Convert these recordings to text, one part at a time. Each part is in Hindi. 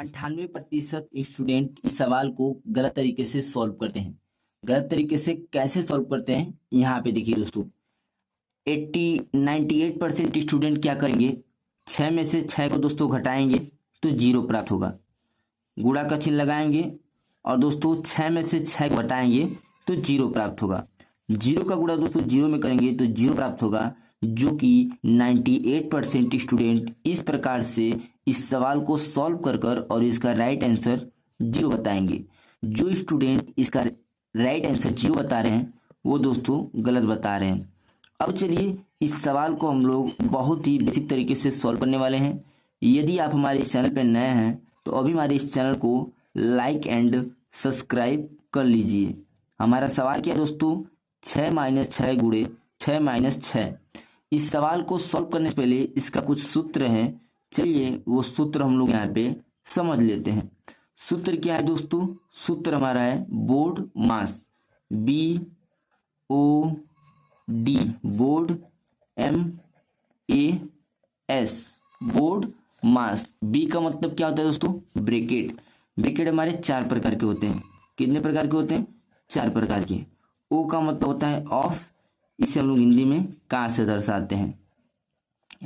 98% स्टूडेंट इस सवाल को गलत तरीके से सॉल्व करते हैं। गलत तरीके से कैसे सॉल्व करते हैं यहाँ पे देखिए दोस्तों, 98% स्टूडेंट क्या करेंगे, 6 में से 6 को दोस्तों घटाएंगे तो 0 प्राप्त होगा। गुणा का चिन्ह लगाएंगे और दोस्तों 6 में से 6 को घटाएंगे तो 0 प्राप्त होगा। 0 का गुणा दोस्तों 0 में करेंगे तो 0 प्राप्त होगा, जो कि 98% स्टूडेंट इस प्रकार से इस सवाल को सॉल्व कर और इसका राइट आंसर 0 बताएंगे। जो स्टूडेंट इसका राइट आंसर 0 बता रहे हैं वो दोस्तों गलत बता रहे हैं। अब चलिए इस सवाल को हम लोग बहुत ही बेसिक तरीके से सॉल्व करने वाले हैं। यदि आप हमारे इस चैनल पर नए हैं तो अभी हमारे इस चैनल को लाइक एंड सब्सक्राइब कर लीजिए। हमारा सवाल क्या है दोस्तों, 6 - 6 गुणे 6 - 6। इस सवाल को सॉल्व करने से पहले इसका कुछ सूत्र है, चलिए वो सूत्र हम लोग यहाँ पे समझ लेते हैं। सूत्र क्या है दोस्तों, सूत्र हमारा है बोर्ड मास, BOD, बोर्ड MAS, बोर्ड मास। B का मतलब क्या होता है दोस्तों, ब्रैकेट। ब्रैकेट हमारे 4 प्रकार के होते हैं। कितने प्रकार के होते हैं, 4 प्रकार के। O का मतलब होता है ऑफ, इसे हम लोग हिंदी में का से दर्शाते हैं।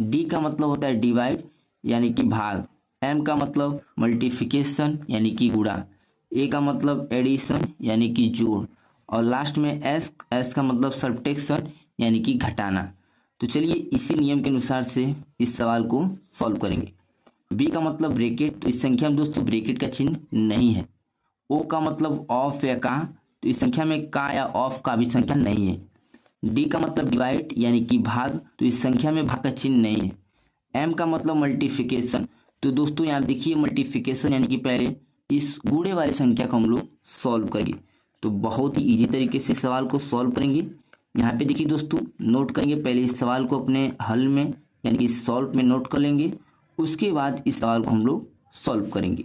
D का मतलब होता है डिवाइड यानी कि भाग। M का मतलब मल्टीप्लिकेशन यानी कि गुणा। A का मतलब एडिशन यानी कि जोड़। और लास्ट में S का मतलब सब्ट्रैक्शन यानी कि घटाना। तो चलिए इसी नियम के अनुसार से इस सवाल को सॉल्व करेंगे। B का मतलब ब्रैकेट, तो इस संख्या में दोस्तों ब्रैकेट का चिन्ह नहीं है। O का मतलब ऑफ या का, तो इस संख्या में का या ऑफ का भी संख्या नहीं है। D का मतलब डिवाइड यानी कि भाग, तो इस संख्या में भाग का चिन्ह नहीं है। M का मतलब मल्टीप्लिकेशन, तो दोस्तों यहाँ देखिए मल्टीप्लिकेशन यानी कि पहले इस गुणे वाली संख्या को हम लोग सॉल्व करेंगे। तो बहुत ही इजी तरीके से सवाल को सॉल्व करेंगे। यहाँ पे देखिए दोस्तों, नोट करेंगे पहले इस सवाल को अपने हल में यानी कि सॉल्व में नोट कर लेंगे। उसके बाद इस सवाल को हम लोग सॉल्व करेंगे।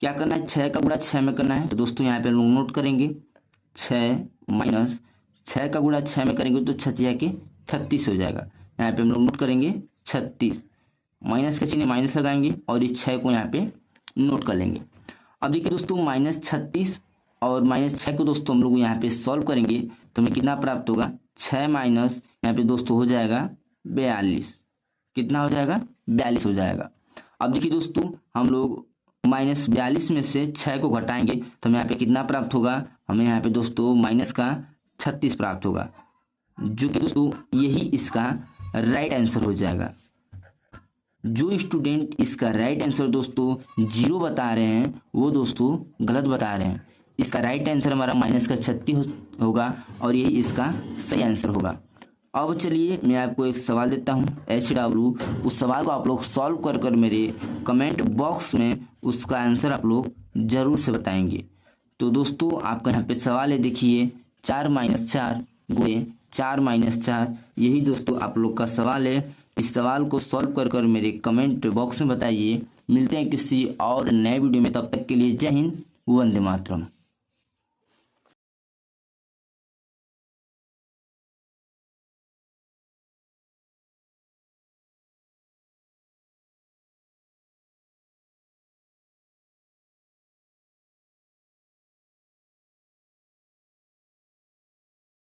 क्या करना है, 6 का गुणा 6 में करना है। तो दोस्तों यहाँ पे हम लोग नोट करेंगे 6 - 6 का गुणा 6 में करेंगे तो 6 के 36 हो जाएगा। यहाँ पे हम लोग नोट करेंगे 36, माइनस का चिन्ह माइनस लगाएंगे और इस 6 को यहाँ पे नोट कर लेंगे। अब देखिए दोस्तों -36 और -6 को दोस्तों हम लोग यहाँ पे सॉल्व करेंगे तो हमें कितना प्राप्त होगा, 6 माइनस यहाँ पे दोस्तों हो जाएगा 42। कितना हो जाएगा, 42 हो जाएगा। अब देखिए दोस्तों हम लोग -42 में से 6 को घटाएंगे तो हमें यहाँ पे कितना प्राप्त होगा, हमें यहाँ पे दोस्तों माइनस का 36 प्राप्त होगा, जो कि दोस्तों यही इसका राइट आंसर हो जाएगा। जो स्टूडेंट इसका राइट आंसर दोस्तों 0 बता रहे हैं वो दोस्तों गलत बता रहे हैं। इसका राइट आंसर हमारा माइनस का 36 होगा और यही इसका सही आंसर होगा। अब चलिए मैं आपको एक सवाल देता हूं HW, उस सवाल को आप लोग सॉल्व कर मेरे कमेंट बॉक्स में उसका आंसर आप लोग जरूर से बताएंगे। तो दोस्तों आपका यहाँ पे सवाल है, देखिए 4 - 4 गुणे 4 - 4, यही दोस्तों आप लोग का सवाल है। इस सवाल को सॉल्व कर मेरे कमेंट बॉक्स में बताइए। मिलते हैं किसी और नए वीडियो में, तब तक के लिए जय हिंद, वंदे मातरम।